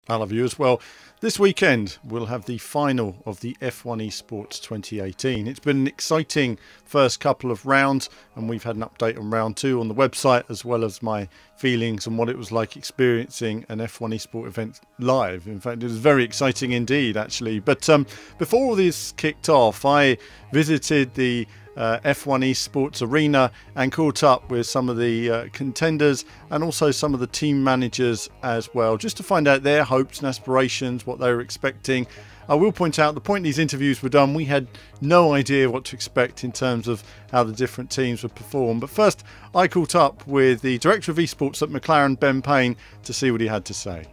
I love you as well. This weekend we'll have the final of the F1 Esports 2018. It's been an exciting first couple of rounds, and we've had an update on round 2 on the website, as well as my feelings and what it was like experiencing an F1 Esports event live. In fact, it was very exciting indeed, actually. But before all this kicked off, I visited the F1 Esports arena and caught up with some of the contenders and also some of the team managers as well, just to find out their hopes and aspirations, what they were expecting. I will point out, the point these interviews were done, we had no idea what to expect in terms of how the different teams would perform. But first, I caught up with the Director of Esports at McLaren, Ben Payne, to see what he had to say.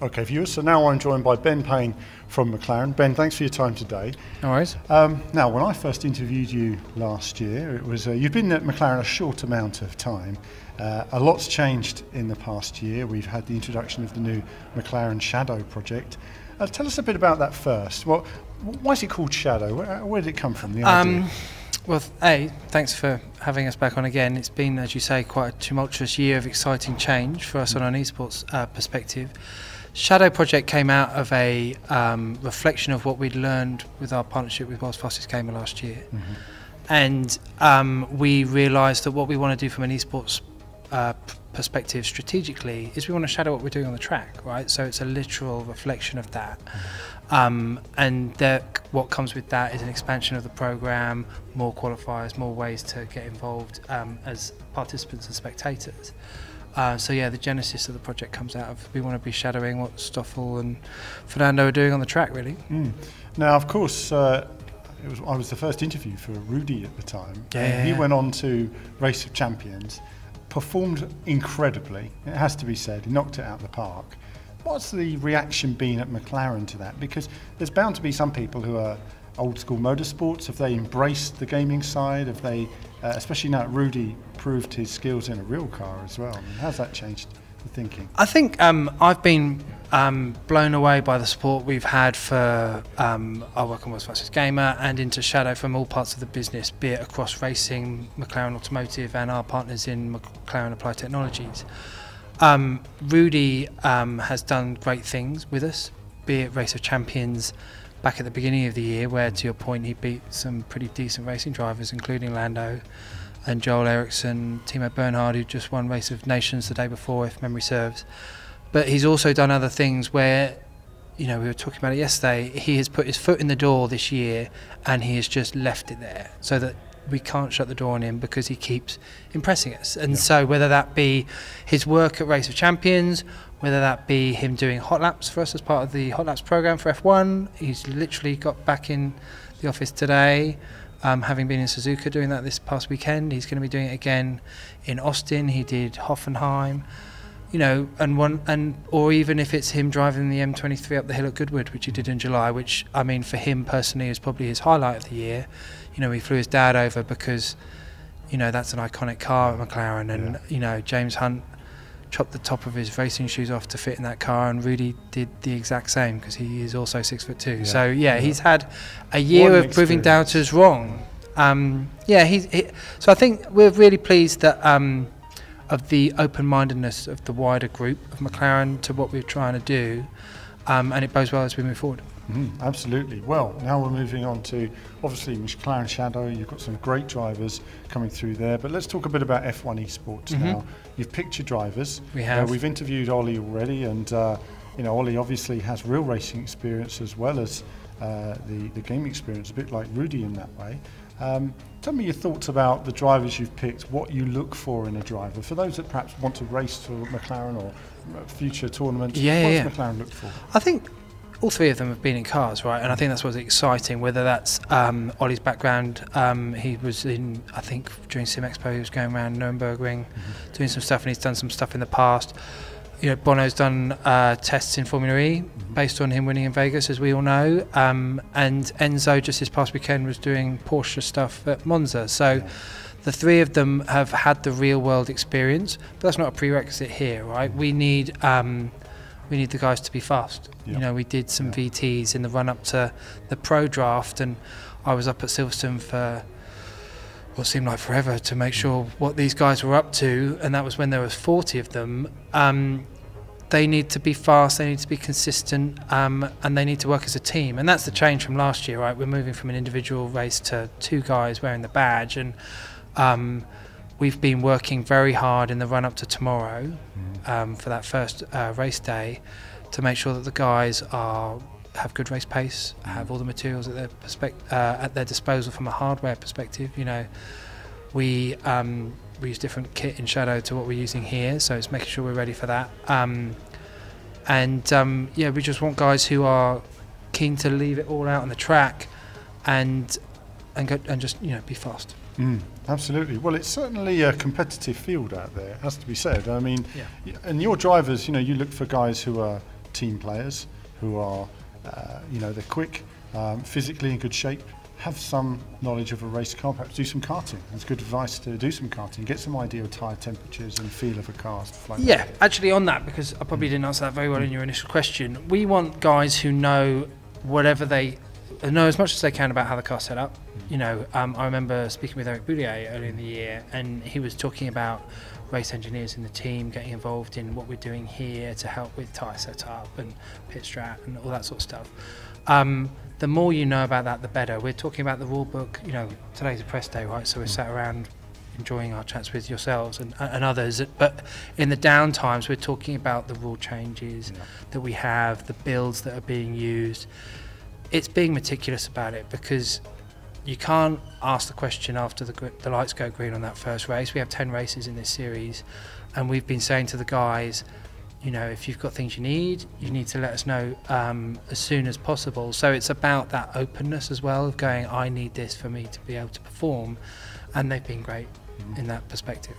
Okay, viewers, so now I'm joined by Ben Payne from McLaren. Ben, thanks for your time today. No worries. Now, when I first interviewed you last year, it was you'd been at McLaren a short amount of time. A lot's changed in the past year. We've had the introduction of the new McLaren Shadow project. Tell us a bit about that first. Well, why is it called Shadow? Where did it come from, the idea? Well, thanks for having us back on again. It's been, as you say, quite a tumultuous year of exciting change for us on an esports perspective. Shadow project came out of a reflection of what we'd learned with our partnership with World's Fastest Gamer last year. And we realised that what we want to do from an esports perspective strategically is we want to shadow what we're doing on the track, right? So it's a literal reflection of that. And what comes with that is an expansion of the programme, more qualifiers, more ways to get involved as participants and spectators. So yeah, the genesis of the project comes out of we want to be shadowing what Stoffel and Fernando are doing on the track, really. Now, of course, I was the first interview for Rudy at the time. Yeah. He went on to Race of Champions, performed incredibly, it has to be said. He knocked it out of the park. What's the reaction been at McLaren to that? Because there's bound to be some people who are old school motorsports. Have they embraced the gaming side? Have they, especially now that Rudy proved his skills in a real car as well? I mean, how's that changed the thinking? I think I've been blown away by the support we've had for our work on World's Fastest Gamer and into Shadow from all parts of the business, be it across racing, McLaren Automotive and our partners in McLaren Applied Technologies. Rudy has done great things with us, be it Race of Champions back at the beginning of the year, where, to your point, he beat some pretty decent racing drivers, including Lando and Joel Eriksson, Timo Bernhard, who just won Race of Nations the day before, if memory serves. But he's also done other things where, you know, we were talking about it yesterday, he has put his foot in the door this year and he has just left it there so that we can't shut the door on him because he keeps impressing us. And so whether that be his work at Race of Champions, whether that be him doing hot laps for us as part of the hot laps program for F1, he's literally got back in the office today, having been in Suzuka doing that this past weekend. He's going to be doing it again in Austin. He did Hoffenheim, you know, or even if it's him driving the M23 up the hill at Goodwood, which he did in July, which, I mean, for him personally is probably his highlight of the year. You know, he flew his dad over because, you know, that's an iconic car at McLaren, and you know, James Hunt chopped the top of his racing shoes off to fit in that car, and Rudy did the exact same because he is also 6'2". So he's had a year of proving doubters wrong. So I think we're really pleased that of the open-mindedness of the wider group of McLaren to what we're trying to do, and it bodes well as we move forward. Absolutely. Well, now we're moving on to, obviously, McLaren Shadow. You've got some great drivers coming through there, but let's talk a bit about F1 Esports now. You've picked your drivers. We have. We've interviewed Ollie already, and you know, Ollie obviously has real racing experience as well as the gaming experience, a bit like Rudy in that way. Tell me your thoughts about the drivers you've picked, what you look for in a driver. For those that perhaps want to race for McLaren or future tournaments, what does McLaren look for? I think all three of them have been in cars, right? And I think that's what's exciting, whether that's Ollie's background. He was in, I think, during Sim Expo, he was going around Nürburgring doing some stuff, and he's done some stuff in the past. You know, Bono's done tests in Formula E based on him winning in Vegas, as we all know. And Enzo, just this past weekend, was doing Porsche stuff at Monza. So the three of them have had the real world experience, but that's not a prerequisite here, right? We need the guys to be fast. You know, we did some VTs in the run up to the pro draft, and I was up at Silverstone for what seemed like forever to make sure what these guys were up to, and that was when there was 40 of them. they need to be fast, they need to be consistent, and they need to work as a team. And that's the change from last year, right? We're moving from an individual race to 2 guys wearing the badge, and we've been working very hard in the run up to tomorrow for that first race day to make sure that the guys have good race pace, have all the materials at their disposal from a hardware perspective. You know, we use different kit in Shadow to what we're using here, so it's making sure we're ready for that. Yeah, we just want guys who are keen to leave it all out on the track and just, you know, be fast. Absolutely. Well, it's certainly a competitive field out there, it has to be said. I mean, and your drivers, you know, you look for guys who are team players, who are, you know, they're quick, physically in good shape, have some knowledge of a race car, perhaps do some karting. It's good advice to do some karting, get some idea of tyre temperatures and feel of a car. Yeah, actually on that, because I probably didn't answer that very well in your initial question, we want guys who know know as much as they can about how the car's set up. You know, I remember speaking with Eric Boulier earlier in the year, and he was talking about race engineers in the team getting involved in what we're doing here to help with tyre setup and pit strat and all that sort of stuff. The more you know about that, the better. We're talking about the rule book. You know, today's a press day, right? So we're sat around enjoying our chats with yourselves and others. But in the down times, we're talking about the rule changes that we have, the builds that are being used. It's being meticulous about it, because you can't ask the question after the lights go green on that first race. We have 10 races in this series, and we've been saying to the guys, you know, if you've got things you need to let us know as soon as possible. So it's about that openness as well, of going, I need this for me to be able to perform, and they've been great in that perspective.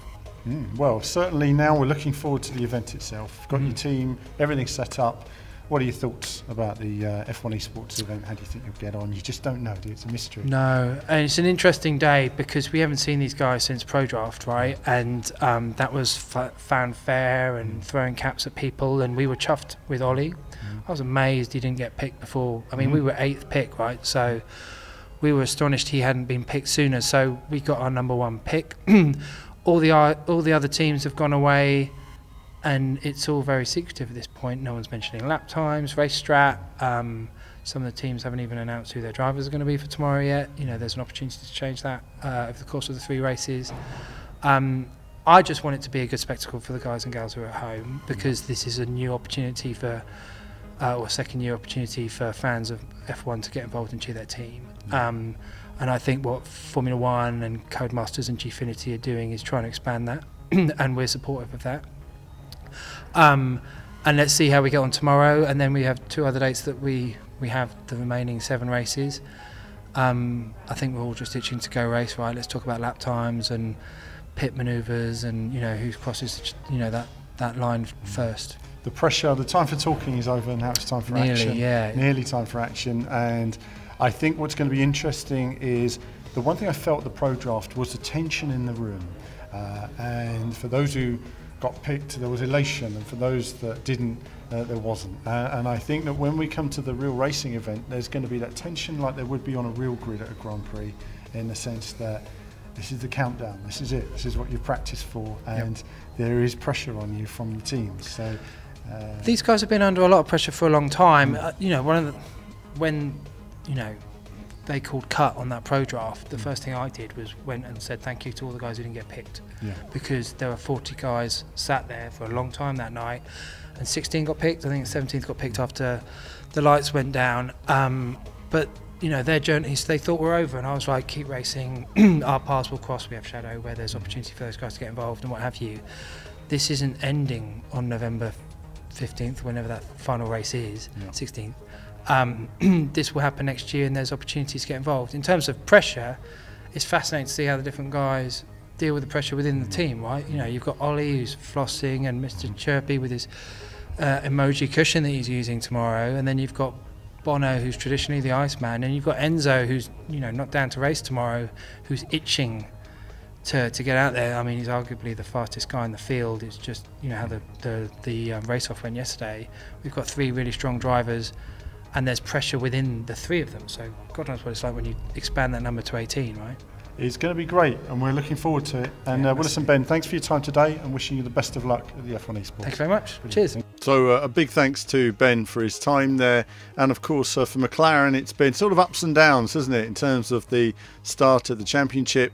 Well, certainly now we're looking forward to the event itself. Got your team, everything set up. What are your thoughts about the F1 Esports event? How do you think you'll get on? You just don't know, do you? It's a mystery. No, and it's an interesting day because we haven't seen these guys since Pro Draft, right? And that was fanfare and throwing caps at people, and we were chuffed with Ollie. I was amazed he didn't get picked before. I mean, we were 8th pick, right? So we were astonished he hadn't been picked sooner. So we got our #1 pick. all the other teams have gone away, and it's all very secretive at this point. No one's mentioning lap times, race strat. Some of the teams haven't even announced who their drivers are going to be for tomorrow yet. You know, there's an opportunity to change that over the course of the 3 races. I just want it to be a good spectacle for the guys and gals who are at home, because this is a new opportunity for, or second year opportunity for fans of F1 to get involved and cheer their team. And I think what Formula One and Codemasters and Gfinity are doing is trying to expand that, and we're supportive of that. And let's see how we get on tomorrow, and then we have 2 other dates that we have the remaining 7 races. I think we're all just itching to go race, right? Let's talk about lap times and pit manoeuvres, and you know who crosses, you know, that line first. The pressure, the time for talking is over, and now it's time for action. Yeah. Nearly time for action. And I think what's going to be interesting is the one thing I felt at the Pro Draft was the tension in the room. And for those who got picked, there was elation, and for those that didn't, there wasn't. And I think that when we come to the real racing event, there's going to be that tension like there would be on a real grid at a Grand Prix, in the sense that this is the countdown, this is it, this is what you've practiced for, and there is pressure on you from the teams. So these guys have been under a lot of pressure for a long time. You know, when you know they called cut on that Pro Draft, the first thing I did was went and said thank you to all the guys who didn't get picked, because there were 40 guys sat there for a long time that night, and 16 got picked. I think 17th got picked after the lights went down. But you know, their journeys, they thought were over, and I was like, keep racing, our paths will cross, we have Shadow where there's opportunity for those guys to get involved and what have you. This isn't ending on November 15th, whenever that final race is, 16th. This will happen next year, and there's opportunities to get involved. In terms of pressure, it's fascinating to see how the different guys deal with the pressure within the team, right? You know, you've got Ollie who's flossing, and Mr. Chirpy with his emoji cushion that he's using tomorrow, and then you've got Bono, who's traditionally the Iceman, and you've got Enzo, who's, you know, not down to race tomorrow, who's itching to get out there. I mean, he's arguably the fastest guy in the field. It's just, you know, how the race-off went yesterday. We've got 3 really strong drivers, and there's pressure within the 3 of them. So God knows what it's like when you expand that number to 18, right? is going to be great, and we're looking forward to it. And Willis and Ben, thanks for your time today, and wishing you the best of luck at the F1 Esports. Thanks very much. Brilliant. Cheers. So a big thanks to Ben for his time there, and of course for McLaren, it's been sort of ups and downs, hasn't it, in terms of the start of the championship.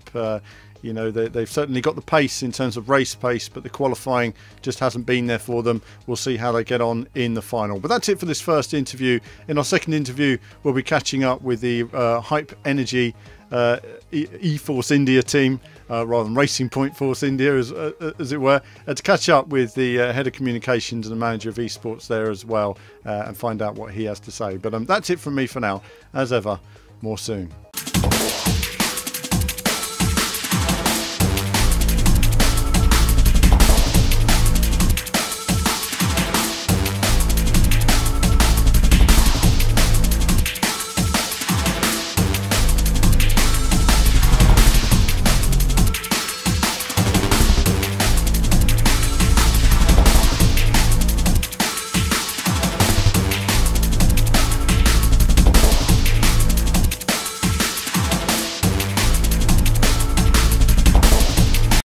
You know, they've certainly got the pace in terms of race pace, but the qualifying just hasn't been there for them. We'll see how they get on in the final. But that's it for this first interview. In our second interview, we'll be catching up with the Hype Energy eForce India team, rather than Racing Point Force India, as it were, to catch up with the head of communications and the manager of esports there as well, and find out what he has to say. But that's it from me for now. As ever, more soon.